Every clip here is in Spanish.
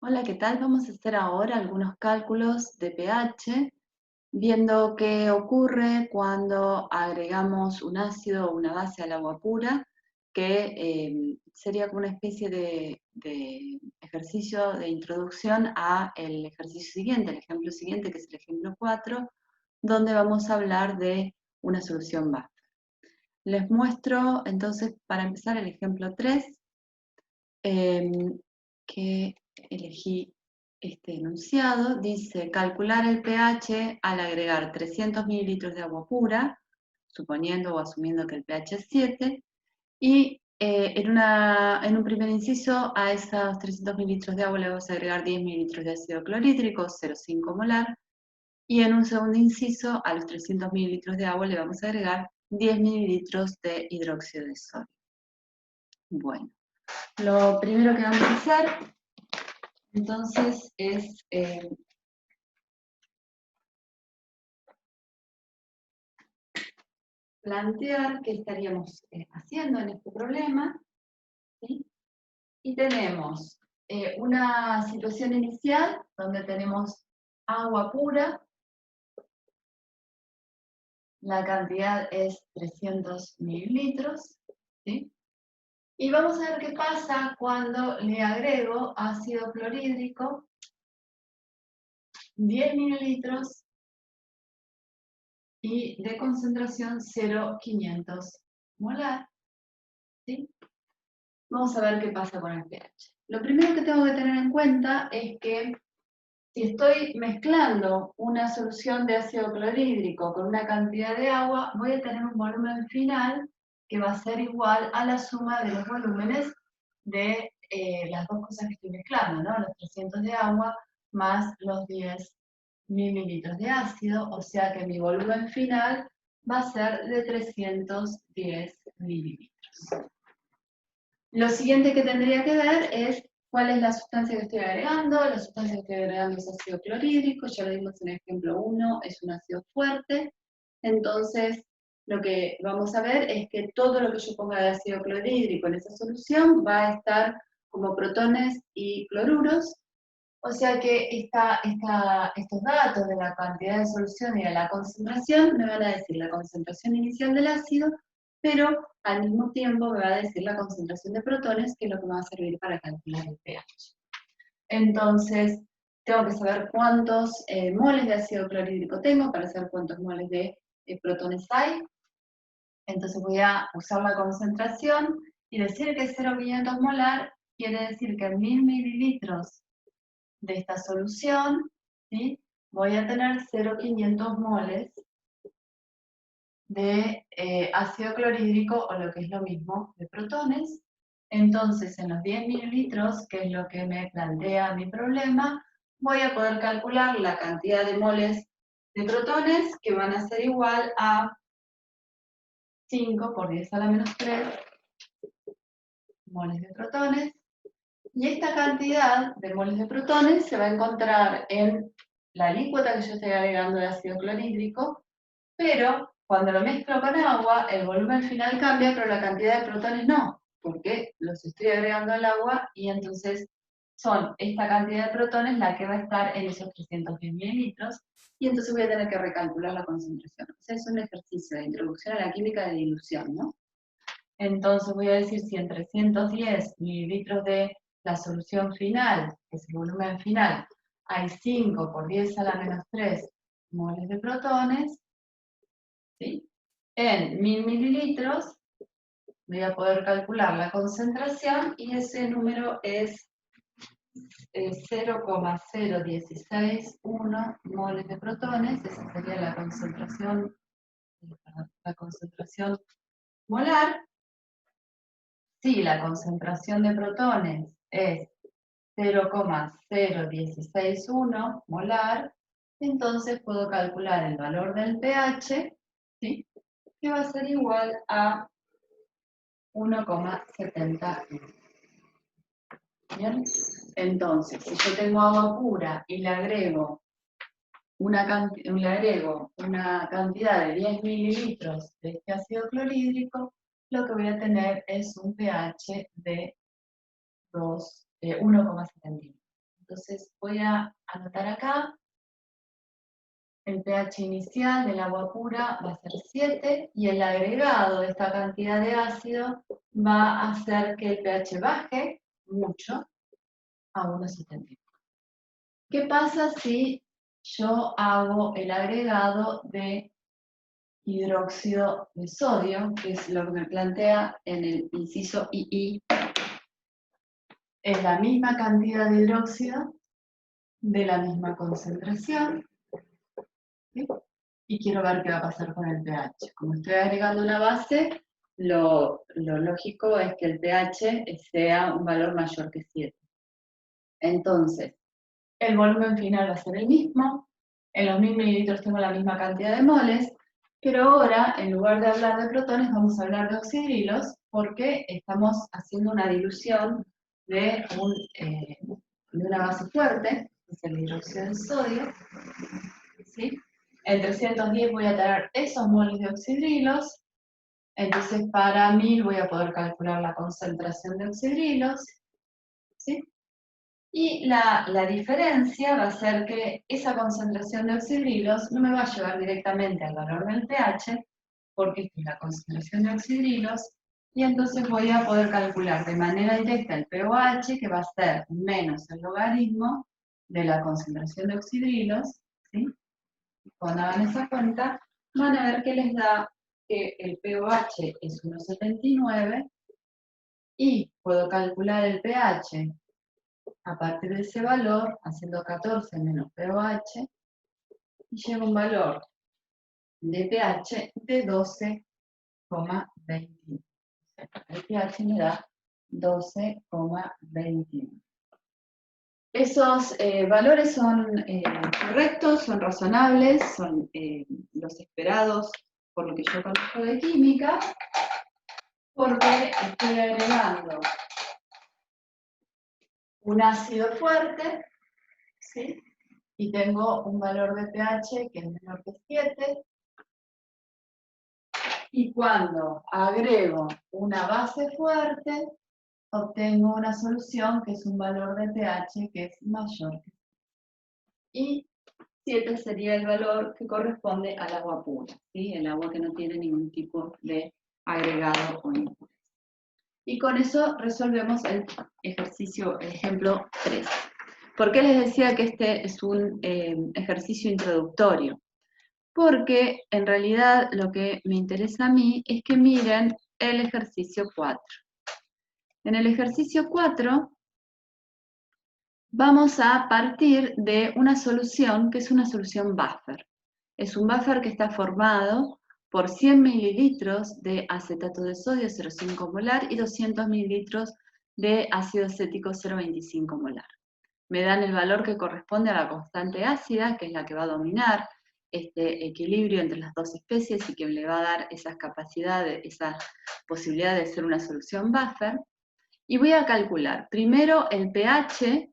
Hola, ¿qué tal? Vamos a hacer ahora algunos cálculos de pH, viendo qué ocurre cuando agregamos un ácido o una base al agua pura, que sería como una especie de ejercicio de introducción a el ejercicio siguiente, el ejemplo siguiente, que es el ejemplo 4, donde vamos a hablar de una solución base. Les muestro entonces, para empezar, el ejemplo 3, que elegí este enunciado. Dice: calcular el pH al agregar 300 mililitros de agua pura, suponiendo o asumiendo que el pH es 7, y en un primer inciso a esos 300 mililitros de agua le vamos a agregar 10 mililitros de ácido clorhídrico, 0,5 molar, y en un segundo inciso a los 300 mililitros de agua le vamos a agregar 10 mililitros de hidróxido de sodio. Bueno, lo primero que vamos a hacer entonces es plantear qué estaríamos haciendo en este problema, ¿sí? Y tenemos una situación inicial donde tenemos agua pura, la cantidad es 300 mililitros, ¿sí? Y vamos a ver qué pasa cuando le agrego ácido clorhídrico, 10 mililitros, y de concentración 0,500 molar, ¿sí? Vamos a ver qué pasa con el pH. Lo primero que tengo que tener en cuenta es que si estoy mezclando una solución de ácido clorhídrico con una cantidad de agua, voy a tener un volumen final que va a ser igual a la suma de los volúmenes de las dos cosas que estoy mezclando, ¿no? Los 300 de agua más los 10 mililitros de ácido, o sea que mi volumen final va a ser de 310 mililitros. Lo siguiente que tendría que ver es cuál es la sustancia que estoy agregando. La sustancia que estoy agregando es ácido clorhídrico, ya lo vimos en el ejemplo 1, es un ácido fuerte. Entonces, lo que vamos a ver es que todo lo que yo ponga de ácido clorhídrico en esa solución va a estar como protones y cloruros. O sea que estos datos de la cantidad de solución y de la concentración me van a decir la concentración inicial del ácido, pero al mismo tiempo me va a decir la concentración de protones, que es lo que me va a servir para calcular el pH. Entonces, tengo que saber cuántos moles de ácido clorhídrico tengo para saber cuántos moles de protones hay. Entonces voy a usar la concentración y decir que 0,500 molar quiere decir que en 1000 mililitros de esta solución, ¿sí? Voy a tener 0,500 moles de ácido clorhídrico, o lo que es lo mismo, de protones. Entonces, en los 10 mililitros, que es lo que me plantea mi problema, voy a poder calcular la cantidad de moles de protones, que van a ser igual a 5 por 10 a la menos 3 moles de protones. Y esta cantidad de moles de protones se va a encontrar en la alícuota que yo estoy agregando de ácido clorhídrico, pero cuando lo mezclo con agua, el volumen final cambia, pero la cantidad de protones no, porque los estoy agregando al agua y entonces son esta cantidad de protones la que va a estar en esos 310 mililitros, y entonces voy a tener que recalcular la concentración. O sea, es un ejercicio de introducción a la química de dilución, ¿no? Entonces voy a decir si en 310 mililitros de la solución final, que es el volumen final, hay 5 por 10 a la menos 3 moles de protones, ¿sí? En 1000 mililitros voy a poder calcular la concentración y ese número es 0,0161 moles de protones. Esa sería la concentración molar. Si la concentración de protones es 0,0161 molar, entonces puedo calcular el valor del pH, ¿sí? Que va a ser igual a 1,71. ¿Bien? Entonces, si yo tengo agua pura y le agrego una cantidad de 10 mililitros de este ácido clorhídrico, lo que voy a tener es un pH de 1,71. a anotar acá. El pH inicial del agua pura va a ser 7 y el agregado de esta cantidad de ácido va a hacer que el pH baje mucho a 1,71. ¿Qué pasa si yo hago el agregado de hidróxido de sodio, que es lo que me plantea en el inciso II? Es la misma cantidad de hidróxido, de la misma concentración, ¿sí? Y quiero ver qué va a pasar con el pH. Como estoy agregando una base, lo lógico es que el pH sea un valor mayor que 7. Entonces, el volumen final va a ser el mismo, en los 1000 mililitros tengo la misma cantidad de moles, pero ahora, en lugar de hablar de protones, vamos a hablar de oxidrilos, porque estamos haciendo una dilución de una base fuerte, que es el hidróxido de sodio, ¿sí? En 310 voy a tener esos moles de oxidrilos, entonces para 1000 voy a poder calcular la concentración de oxidrilos, ¿sí? Y la diferencia va a ser que esa concentración de oxidrilos no me va a llevar directamente al valor del pH, porque esta es la concentración de oxidrilos, y entonces voy a poder calcular de manera directa el pOH, que va a ser menos el logaritmo de la concentración de oxidrilos, ¿sí? Cuando hagan esa cuenta, van a ver que les da que el pOH es 1,79 y puedo calcular el pH a partir de ese valor, haciendo 14 menos pOH, y llega un valor de pH de 12,21. El pH me da 12,21. Esos valores son correctos, son razonables, son los esperados por lo que yo conozco de química, porque estoy agregando un ácido fuerte, ¿sí? Y tengo un valor de pH que es menor que 7, y cuando agrego una base fuerte, obtengo una solución que es un valor de pH que es mayor que 7. Y 7 sería el valor que corresponde al agua pura, ¿sí? El agua que no tiene ningún tipo de agregado o impureza. Y con eso resolvemos el ejemplo 3. ¿Por qué les decía que este es un ejercicio introductorio? Porque en realidad lo que me interesa a mí es que miren el ejercicio 4. En el ejercicio 4 vamos a partir de una solución que es una solución buffer. Es un buffer que está formado por 100 mililitros de acetato de sodio 0,5 molar y 200 mililitros de ácido acético 0,25 molar. Me dan el valor que corresponde a la constante ácida, que es la que va a dominar este equilibrio entre las dos especies y que le va a dar esas capacidades, esa posibilidad de ser una solución buffer. Y voy a calcular primero el pH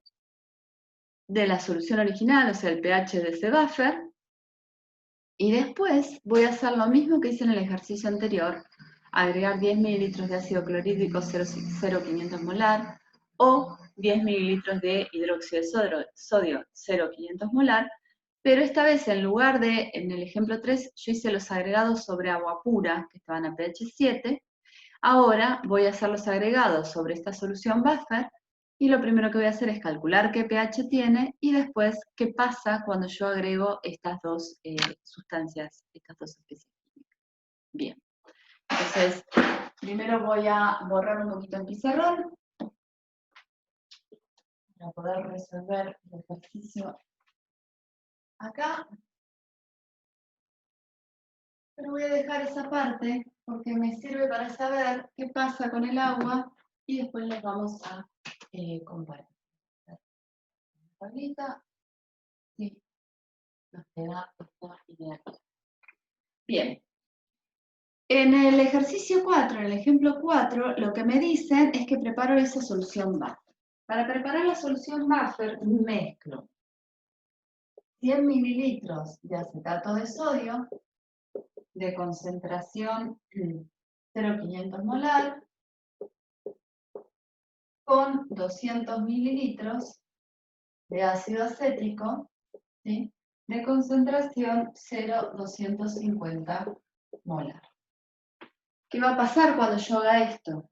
de la solución original, o sea, el pH de ese buffer, y después voy a hacer lo mismo que hice en el ejercicio anterior, agregar 10 mililitros de ácido clorhídrico 0,500 molar o 10 mililitros de hidróxido de sodio 0,500 molar, pero esta vez en lugar de, en el ejemplo 3, yo hice los agregados sobre agua pura, que estaban a pH 7, ahora voy a hacer los agregados sobre esta solución buffer, y lo primero que voy a hacer es calcular qué pH tiene y después qué pasa cuando yo agrego estas dos sustancias, estas dos especies químicas. Bien, entonces primero voy a borrar un poquito el pizarrón para poder resolver el ejercicio acá. Pero voy a dejar esa parte porque me sirve para saber qué pasa con el agua y después los vamos a comparar. Tablita, sí, nos queda esta idea. Bien. En el ejercicio 4, en el ejemplo 4, lo que me dicen es que preparo esa solución buffer. Para preparar la solución buffer, mezclo 100 mililitros de acetato de sodio de concentración 0,500 molar con 200 mililitros de ácido acético, ¿sí? De concentración 0,250 molar. ¿Qué va a pasar cuando yo haga esto?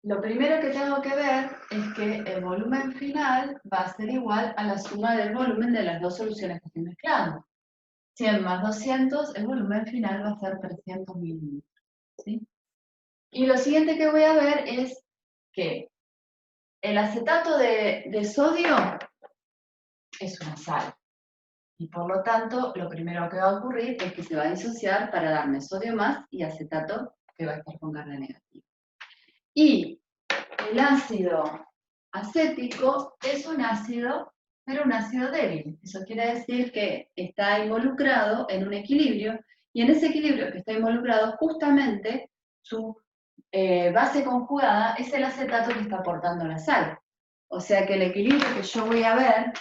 Lo primero que tengo que ver es que el volumen final va a ser igual a la suma del volumen de las dos soluciones que estoy mezclando. 100 más 200, el volumen final va a ser 300 mililitros, ¿sí? Y lo siguiente que voy a ver es que el acetato de sodio es una sal. Y por lo tanto, lo primero que va a ocurrir es que se va a disociar para darme sodio más y acetato que va a estar con carga negativa. Y el ácido acético es un ácido, pero un ácido débil. Eso quiere decir que está involucrado en un equilibrio, y en ese equilibrio que está involucrado, justamente su base conjugada es el acetato que está aportando la sal. O sea que el equilibrio que yo voy a ver,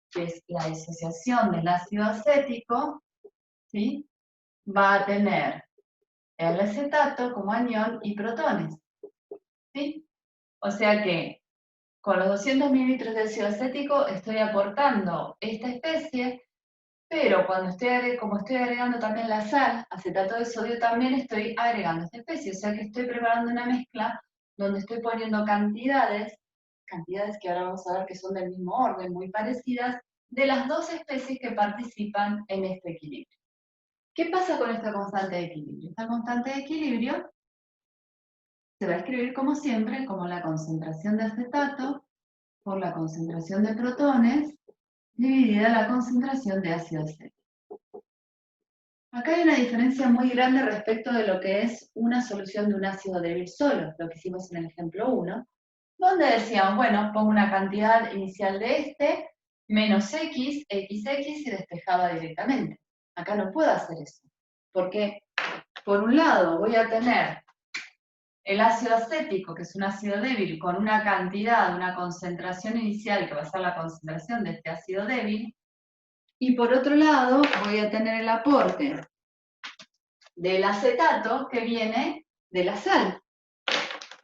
que es la disociación del ácido acético, ¿sí? Va a tener el acetato como anión y protones, ¿sí? O sea que con los 200 mililitros de ácido acético estoy aportando esta especie, pero como estoy agregando también la sal, acetato de sodio, también estoy agregando esta especie. O sea que estoy preparando una mezcla donde estoy poniendo cantidades que ahora vamos a ver que son del mismo orden, muy parecidas, de las dos especies que participan en este equilibrio. ¿Qué pasa con esta constante de equilibrio? Esta constante de equilibrio se va a escribir como siempre, como la concentración de acetato por la concentración de protones dividida la concentración de ácido acético. Acá hay una diferencia muy grande respecto de lo que es una solución de un ácido débil solo, lo que hicimos en el ejemplo 1, donde decíamos, bueno, pongo una cantidad inicial de este, menos x, xx y despejaba directamente. Acá no puedo hacer eso, porque por un lado voy a tener el ácido acético, que es un ácido débil, con una cantidad, una concentración inicial, que va a ser la concentración de este ácido débil, y por otro lado voy a tener el aporte del acetato que viene de la sal.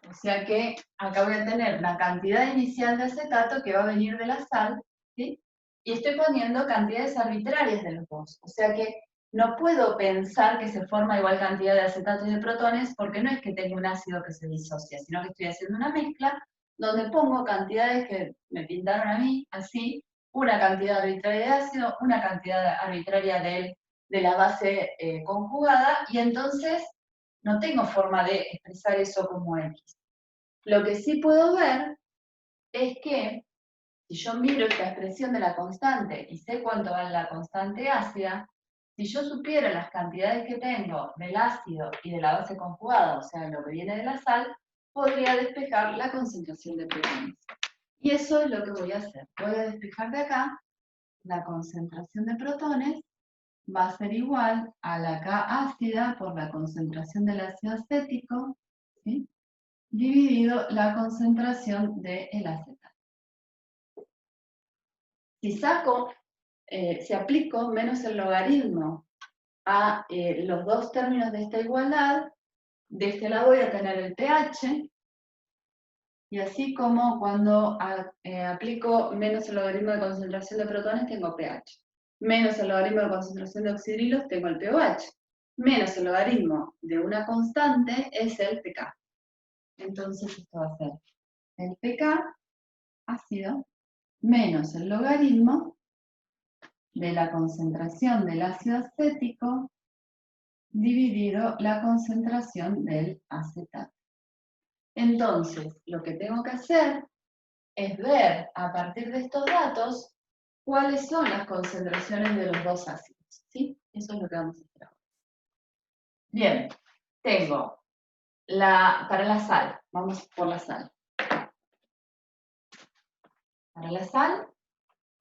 O sea que acá voy a tener una cantidad inicial de acetato que va a venir de la sal, ¿sí? Y estoy poniendo cantidades arbitrarias de los dos. O sea que no puedo pensar que se forma igual cantidad de acetato y de protones, porque no es que tengo un ácido que se disocia, sino que estoy haciendo una mezcla donde pongo cantidades que me pintaron a mí, así, una cantidad arbitraria de ácido, una cantidad arbitraria de la base conjugada, y entonces no tengo forma de expresar eso como X. Lo que sí puedo ver es que si yo miro esta expresión de la constante y sé cuánto vale la constante ácida, si yo supiera las cantidades que tengo del ácido y de la base conjugada, o sea, lo que viene de la sal, podría despejar la concentración de protones. Y eso es lo que voy a hacer. Voy a despejar de acá la concentración de protones, va a ser igual a la K ácida por la concentración del ácido acético, ¿sí? Dividido la concentración del acetato. Si aplico menos el logaritmo a los dos términos de esta igualdad, de este lado voy a tener el pH, y así como cuando aplico menos el logaritmo de concentración de protones, tengo pH. Menos el logaritmo de concentración de oxidrilos, tengo el pOH. Menos el logaritmo de una constante es el pK. Entonces esto va a ser el pK ácido menos el logaritmo de la concentración del ácido acético dividido la concentración del acetato. Entonces, lo que tengo que hacer es ver a partir de estos datos cuáles son las concentraciones de los dos ácidos, ¿sí? Eso es lo que vamos a hacer ahora. Bien, tengo para la sal, vamos por la sal. Para la sal,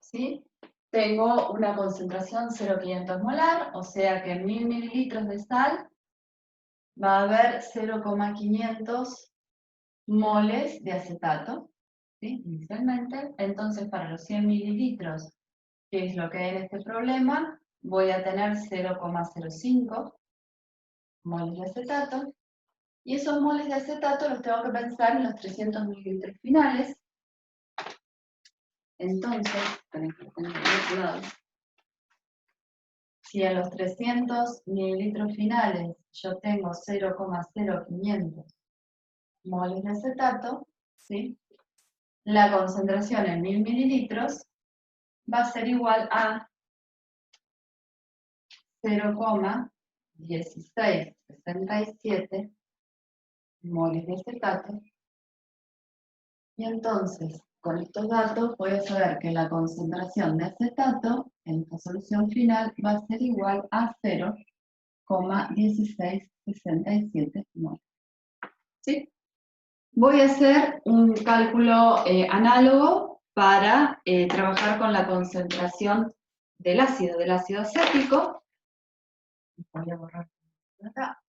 ¿sí? Tengo una concentración 0,500 molar, o sea que en 1000 mililitros de sal va a haber 0,500 moles de acetato, ¿sí? Inicialmente. Entonces, para los 100 mililitros, que es lo que hay en este problema, voy a tener 0,05 moles de acetato. Y esos moles de acetato los tengo que pensar en los 300 mililitros finales, Entonces, esperen que lo tengo del otro lado. Si en los 300 mililitros finales yo tengo 0,0500 moles de acetato, ¿sí? La concentración en 1000 mililitros va a ser igual a 0,1667 moles de acetato. Y entonces, con estos datos voy a saber que la concentración de acetato en esta solución final va a ser igual a 0,1667 moles. ¿Sí? Voy a hacer un cálculo análogo para trabajar con la concentración del ácido acético. Voy a borrar acá.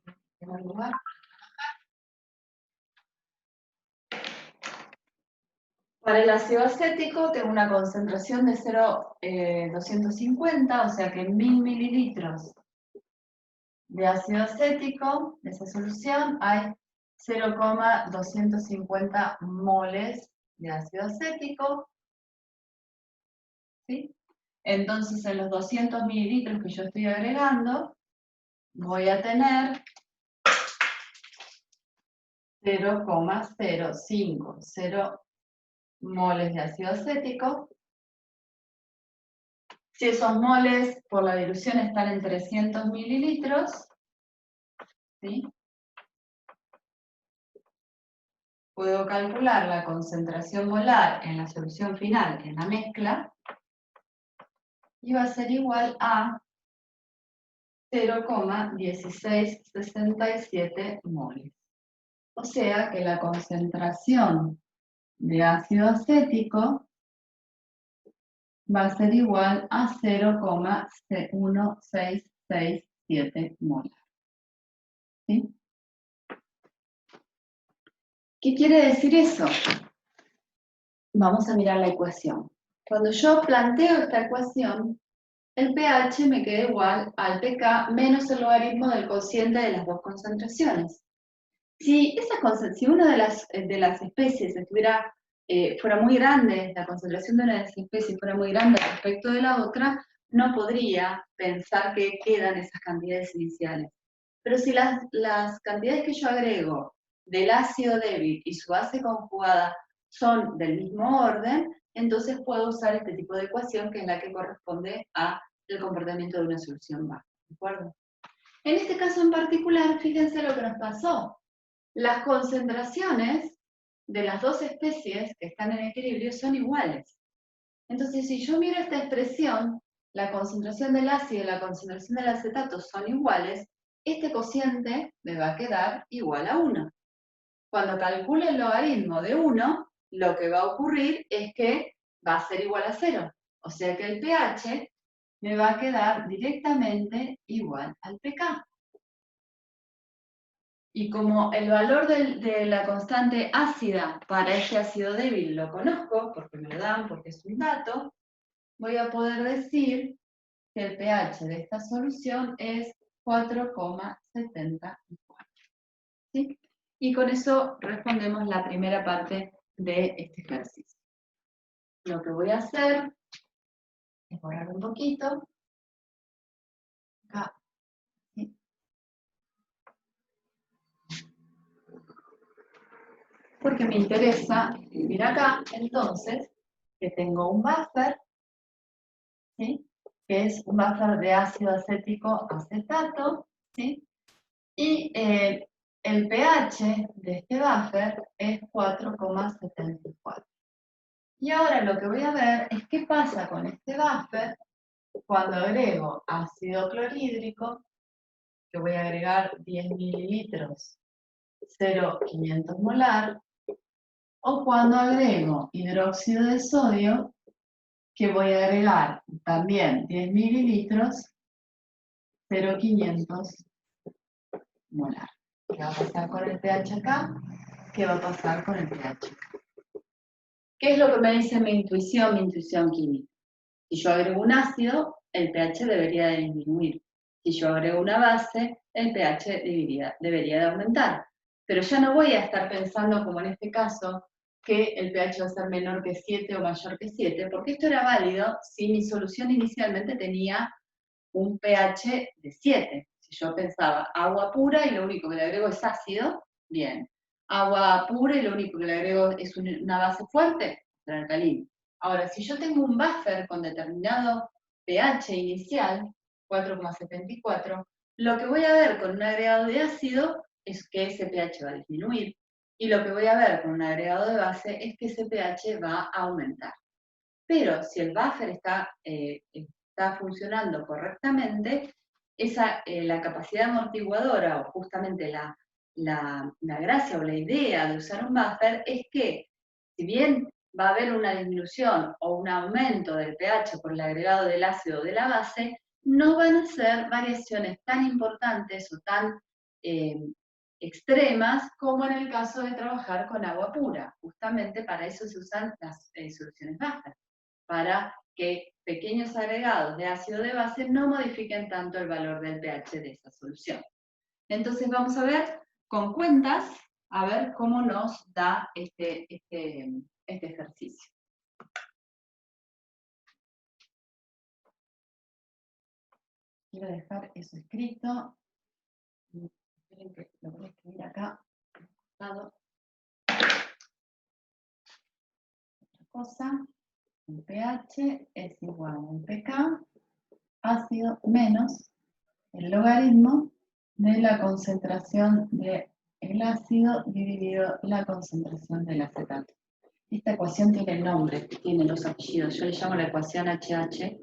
En primer lugar. Para el ácido acético tengo una concentración de 0,250, o sea que en 1000 mililitros de ácido acético, de esa solución, hay 0,250 moles de ácido acético. ¿Sí? Entonces, en los 200 mililitros que yo estoy agregando, voy a tener 0,050 moles de ácido acético. Si esos moles por la dilución están en 300 mililitros, ¿sí? Puedo calcular la concentración molar en la solución final, en la mezcla, y va a ser igual a 0,1667 moles. O sea que la concentración de ácido acético va a ser igual a 0,1667 molar. ¿Sí? ¿Qué quiere decir eso? Vamos a mirar la ecuación. Cuando yo planteo esta ecuación, el pH me queda igual al pK menos el logaritmo del cociente de las dos concentraciones. Si una de las especies fuera muy grande, la concentración de una de las especies fuera muy grande respecto de la otra, no podría pensar que quedan esas cantidades iniciales. Pero si las cantidades que yo agrego del ácido débil y su base conjugada son del mismo orden, entonces puedo usar este tipo de ecuación que es la que corresponde al comportamiento de una solución baja. ¿De acuerdo? En este caso en particular, fíjense lo que nos pasó. Las concentraciones de las dos especies que están en equilibrio son iguales. Entonces, si yo miro esta expresión, la concentración del ácido y la concentración del acetato son iguales, este cociente me va a quedar igual a 1. Cuando calcule el logaritmo de 1, lo que va a ocurrir es que va a ser igual a 0. O sea que el pH me va a quedar directamente igual al pK. Y como el valor de la constante ácida para este ácido débil lo conozco, porque me lo dan, porque es un dato, voy a poder decir que el pH de esta solución es 4,74. ¿Sí? Y con eso respondemos la primera parte de este ejercicio. Lo que voy a hacer es borrar un poquito. Acá. ¿Sí? Porque me interesa escribir acá, entonces, que tengo un buffer, ¿sí? Que es un buffer de ácido acético acetato, ¿sí? Y el pH de este buffer es 4,74. Y ahora lo que voy a ver es qué pasa con este buffer cuando agrego ácido clorhídrico, que voy a agregar 10 mililitros, 0,500 molar, o cuando agrego hidróxido de sodio, que voy a agregar también 10 mililitros, 0,500 molar. ¿Qué va a pasar con el pH acá? ¿Qué va a pasar con el pH acá? ¿Qué es lo que me dice mi intuición química? Si yo agrego un ácido, el pH debería de disminuir. Si yo agrego una base, el pH debería de aumentar. Pero ya no voy a estar pensando, como en este caso, que el pH va a ser menor que 7 o mayor que 7, porque esto era válido si mi solución inicialmente tenía un pH de 7. Si yo pensaba agua pura y lo único que le agrego es ácido, bien. Agua pura y lo único que le agrego es una base fuerte, el alcalino. Ahora, si yo tengo un buffer con determinado pH inicial, 4,74, lo que voy a ver con un agregado de ácido es que ese pH va a disminuir. Y lo que voy a ver con un agregado de base es que ese pH va a aumentar. Pero si el buffer está funcionando correctamente, la capacidad amortiguadora o justamente la gracia o la idea de usar un buffer es que, si bien va a haber una disminución o un aumento del pH por el agregado del ácido o de la base, no van a ser variaciones tan importantes o tan extremas como en el caso de trabajar con agua pura. Justamente para eso se usan las soluciones buffer, para que pequeños agregados de ácido de base no modifiquen tanto el valor del pH de esa solución. Entonces vamos a ver con cuentas, a ver cómo nos da este ejercicio. Quiero dejar eso escrito. Esperen que lo voy a escribir acá. Otra cosa. El pH es igual al pK ácido menos el logaritmo de la concentración del ácido dividido la concentración del acetato. Esta ecuación tiene el nombre, tiene los apellidos. Yo le llamo la ecuación HH,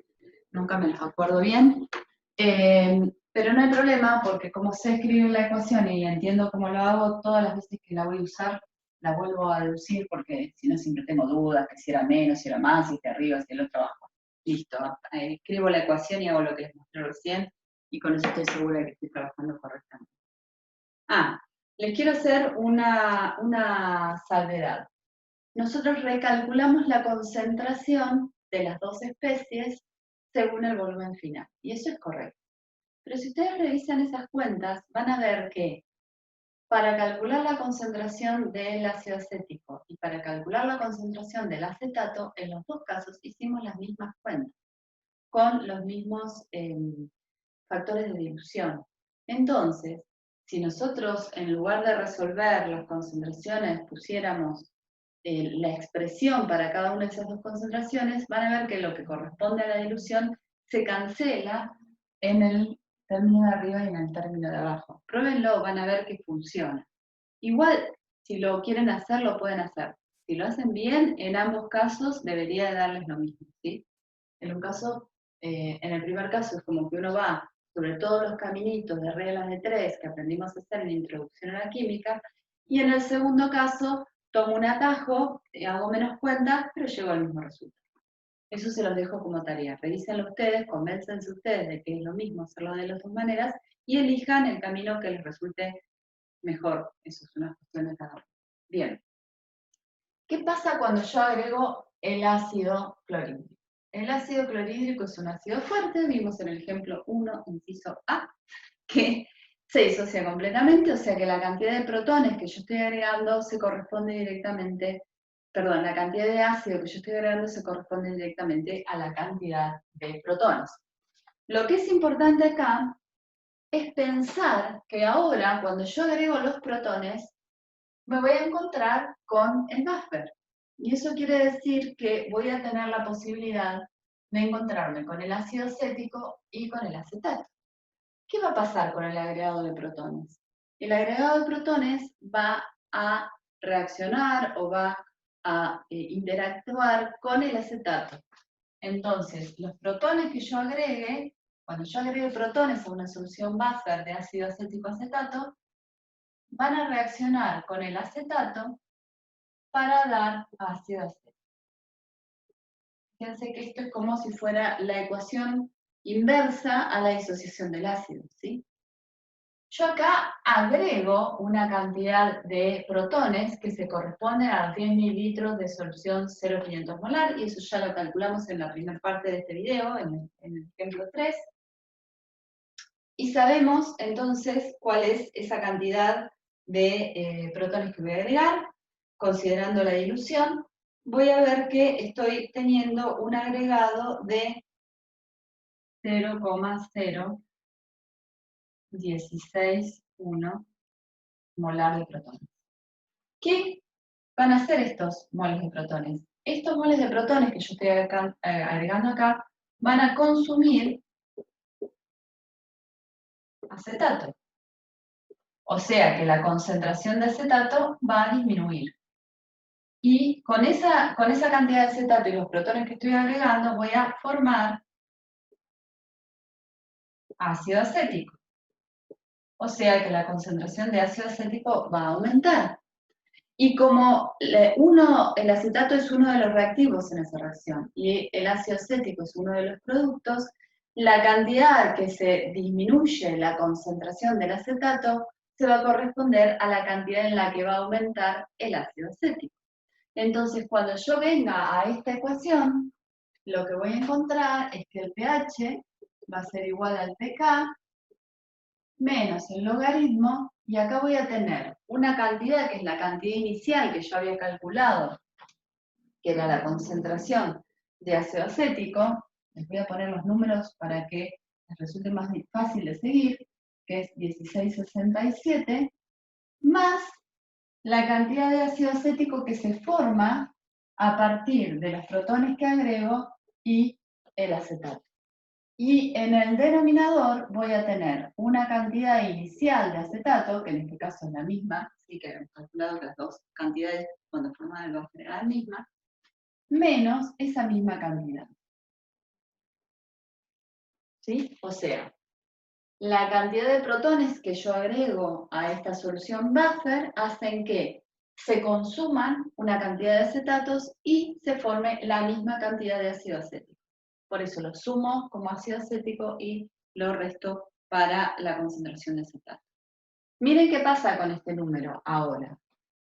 nunca me los acuerdo bien. Pero no hay problema, porque como sé escribir la ecuación y entiendo cómo lo hago, todas las veces que la voy a usar, la vuelvo a deducir, porque si no siempre tengo dudas, que si era menos, si era más, si está arriba, si el otro abajo. Listo, escribo la ecuación y hago lo que les mostré recién, y con eso estoy segura de que estoy trabajando correctamente. Les quiero hacer una salvedad. Nosotros recalculamos la concentración de las dos especies según el volumen final, y eso es correcto. Pero si ustedes revisan esas cuentas, van a ver que para calcular la concentración del ácido acético y para calcular la concentración del acetato, en los dos casos hicimos las mismas cuentas, con los mismos factores de dilución. Entonces, si nosotros en lugar de resolver las concentraciones pusiéramos la expresión para cada una de esas dos concentraciones, van a ver que lo que corresponde a la dilución se cancela en el término de arriba y en el término de abajo. Pruébenlo, van a ver que funciona. Igual, si lo quieren hacer, lo pueden hacer. Si lo hacen bien, en ambos casos debería de darles lo mismo, ¿sí? En un caso, en el primer caso es como que uno va sobre todos los caminitos de reglas de tres que aprendimos a hacer en la introducción a la química, y en el segundo caso tomo un atajo, hago menos cuentas, pero llego al mismo resultado. Eso se los dejo como tarea. Revísenlo ustedes, convéncense ustedes de que es lo mismo hacerlo de las dos maneras y elijan el camino que les resulte mejor. Eso es una cuestión de cada uno. Bien. ¿Qué pasa cuando yo agrego el ácido clorhídrico? El ácido clorhídrico es un ácido fuerte, vimos en el ejemplo 1, inciso A, que se disocia completamente, o sea que la cantidad de protones que yo estoy agregando se corresponde directamente, perdón, la cantidad de ácido que yo estoy agregando se corresponde directamente a la cantidad de protones. Lo que es importante acá es pensar que ahora, cuando yo agrego los protones, me voy a encontrar con el buffer. Y eso quiere decir que voy a tener la posibilidad de encontrarme con el ácido acético y con el acetato. ¿Qué va a pasar con el agregado de protones? El agregado de protones va a reaccionar o va a interactuar con el acetato. Entonces, los protones que yo agregue, cuando yo agregue protones a una solución buffer de ácido acético acetato, van a reaccionar con el acetato para dar ácido acético. Fíjense que esto es como si fuera la ecuación inversa a la disociación del ácido, ¿sí? Yo acá agrego una cantidad de protones que se corresponden a los 10 mililitros de solución 0,500 molar, y eso ya lo calculamos en la primera parte de este video, en el ejemplo 3. Y sabemos entonces cuál es esa cantidad de protones que voy a agregar. considerando la dilución, voy a ver que estoy teniendo un agregado de 0,0161 molar de protones. ¿Qué van a hacer estos moles de protones? Estos moles de protones que yo estoy agregando acá van a consumir acetato. O sea que la concentración de acetato va a disminuir. Y con esa cantidad de acetato y los protones que estoy agregando voy a formar ácido acético. O sea que la concentración de ácido acético va a aumentar. Y como el acetato es uno de los reactivos en esa reacción y el ácido acético es uno de los productos, la cantidad que se disminuye la concentración del acetato se va a corresponder a la cantidad en la que va a aumentar el ácido acético. Entonces, cuando yo venga a esta ecuación, lo que voy a encontrar es que el pH va a ser igual al pK menos el logaritmo, y acá voy a tener una cantidad que es la cantidad inicial que yo había calculado, que era la concentración de ácido acético. Les voy a poner los números para que les resulte más fácil de seguir, que es 1667, más la cantidad de ácido acético que se forma a partir de los protones que agrego y el acetato. Y en el denominador voy a tener una cantidad inicial de acetato, que en este caso es la misma, sí que hemos calculado que las dos cantidades cuando forman el buffer eran la misma, menos esa misma cantidad. ¿Sí? O sea, la cantidad de protones que yo agrego a esta solución buffer hacen que se consuman una cantidad de acetatos y se forme la misma cantidad de ácido acético. Por eso lo sumo como ácido acético y lo resto para la concentración de acetato. Miren qué pasa con este número ahora.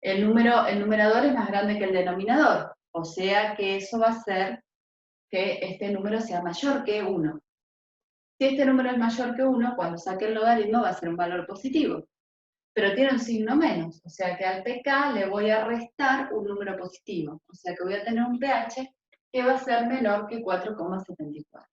El numerador es más grande que el denominador, o sea que eso va a hacer que este número sea mayor que 1. Si este número es mayor que 1, cuando saque el logaritmo va a ser un valor positivo, pero tiene un signo menos, o sea que al pK le voy a restar un número positivo, o sea que voy a tener un pH que va a ser menor que 4,74.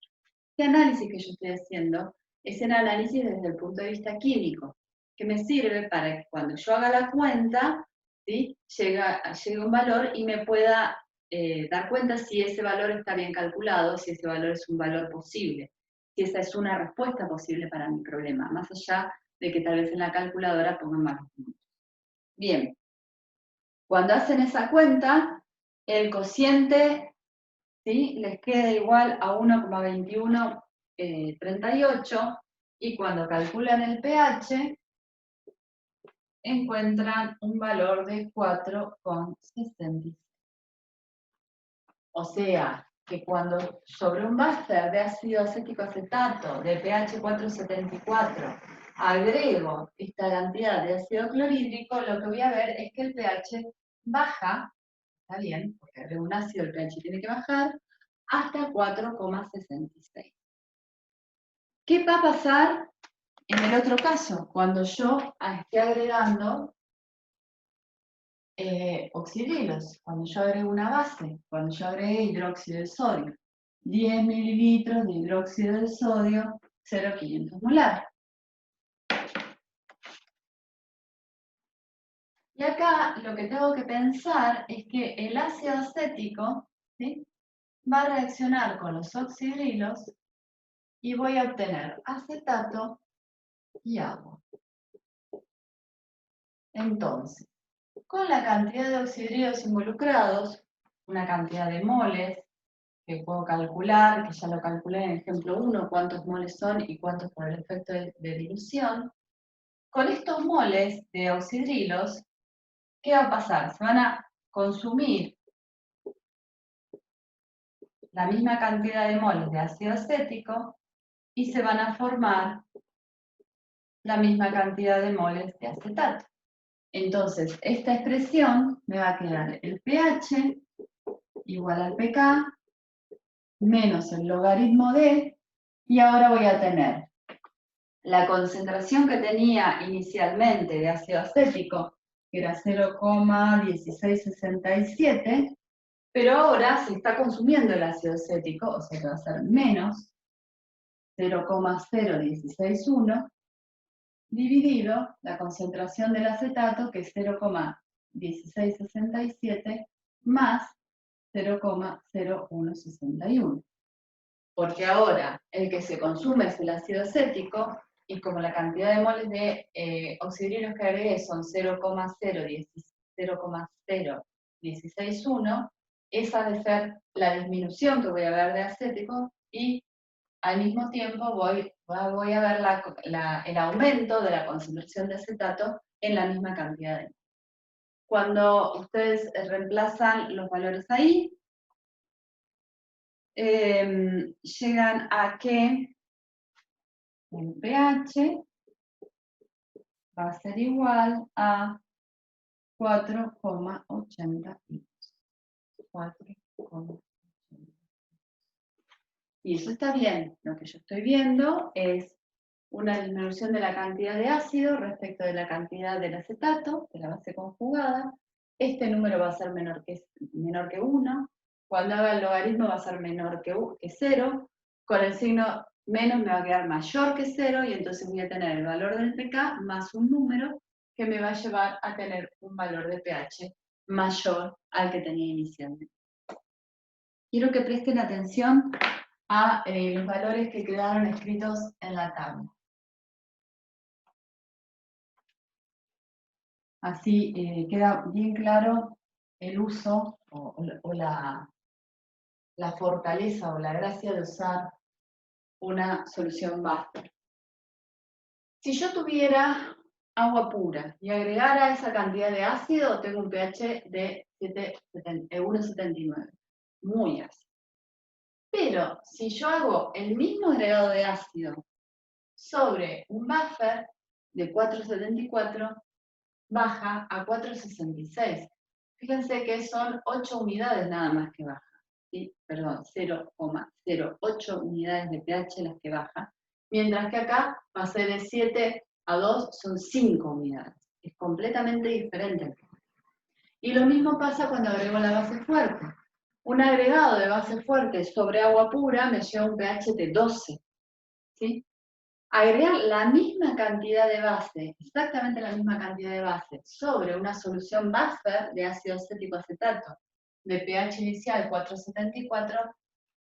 Este análisis que yo estoy haciendo es el análisis desde el punto de vista químico, que me sirve para que cuando yo haga la cuenta, ¿sí?, llegue un valor y me pueda dar cuenta si ese valor está bien calculado, si ese valor es un valor posible, si esa es una respuesta posible para mi problema, más allá de que tal vez en la calculadora pongan más números. Bien, cuando hacen esa cuenta, el cociente, ¿sí?, les queda igual a 1,2138, y cuando calculan el pH, encuentran un valor de 4,66. O sea, que cuando sobre un buffer de ácido acético acetato de pH 4,74 agrego esta cantidad de ácido clorhídrico, lo que voy a ver es que el pH baja, está bien, porque agrego un ácido, el pH tiene que bajar, hasta 4,66. ¿Qué va a pasar en el otro caso? Cuando yo esté agregando oxidrilos, cuando yo agrego una base, cuando yo agregue hidróxido de sodio, 10 mililitros de hidróxido de sodio, 0,500 molar. Y acá lo que tengo que pensar es que el ácido acético, ¿sí?, va a reaccionar con los oxidrilos y voy a obtener acetato y agua. Entonces, con la cantidad de oxidrilos involucrados, una cantidad de moles, que puedo calcular, que ya lo calculé en el ejemplo 1, cuántos moles son y cuántos por el efecto de dilución. Con estos moles de oxidrilos, ¿qué va a pasar? Se van a consumir la misma cantidad de moles de ácido acético y se van a formar la misma cantidad de moles de acetato. Entonces, esta expresión me va a quedar el pH igual al pK menos el logaritmo de, y ahora voy a tener la concentración que tenía inicialmente de ácido acético, que era 0,1667, pero ahora se está consumiendo el ácido acético, o sea que va a ser menos 0,0161, dividido la concentración del acetato, que es 0,1667, más 0,0161. Porque ahora el que se consume es el ácido acético, y como la cantidad de moles de oxidrinos que agregué son 0,0161, esa debe ser la disminución que voy a ver de acético, y al mismo tiempo voy a ver el aumento de la concentración de acetato en la misma cantidad de moles. Cuando ustedes reemplazan los valores ahí, llegan a que el pH va a ser igual a 4,80. Y eso está bien. Lo que yo estoy viendo es una disminución de la cantidad de ácido respecto de la cantidad del acetato, de la base conjugada. Este número va a ser menor que 1. Cuando haga el logaritmo va a ser menor que 0. Con el signo menos me va a quedar mayor que 0, y entonces voy a tener el valor del pK más un número que me va a llevar a tener un valor de pH mayor al que tenía inicialmente. Quiero que presten atención a los valores que quedaron escritos en la tabla. Así queda bien claro el uso o la fortaleza o la gracia de usar una solución Buster. Si yo tuviera agua pura y agregara esa cantidad de ácido, tengo un pH de 1,79, muy ácido. Pero si yo hago el mismo agregado de ácido sobre un buffer de 4,74, baja a 4,66. Fíjense que son 8 unidades nada más que baja. ¿Sí? Perdón, 0,08 unidades de pH las que baja. Mientras que acá pasé de 7 a 2, son 5 unidades. Es completamente diferente. Y lo mismo pasa cuando agrego la base fuerte. Un agregado de base fuerte sobre agua pura me lleva a un pH de 12. ¿Sí? Agregar la misma cantidad de base, exactamente la misma cantidad de base, sobre una solución buffer de ácido acético acetato de pH inicial 4,74,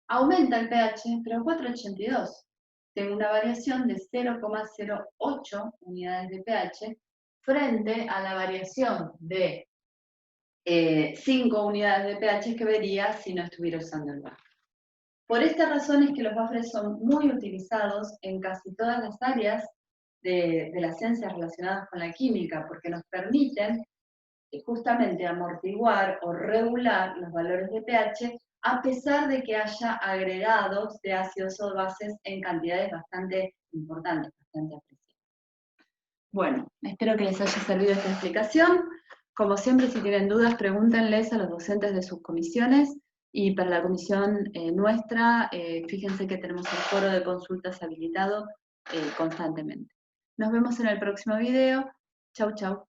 aumenta el pH, pero 4,82. Tengo una variación de 0,08 unidades de pH frente a la variación de 5 unidades de pH que vería si no estuviera usando el buffer. Por esta razón es que los buffers son muy utilizados en casi todas las áreas de las ciencias relacionadas con la química, porque nos permiten justamente amortiguar o regular los valores de pH a pesar de que haya agregados de ácidos o bases en cantidades bastante importantes, bastante apreciadas. Bueno, espero que les haya servido esta explicación. Como siempre, si tienen dudas, pregúntenles a los docentes de sus comisiones. Y para la comisión nuestra, fíjense que tenemos el foro de consultas habilitado constantemente. Nos vemos en el próximo video. Chau, chau.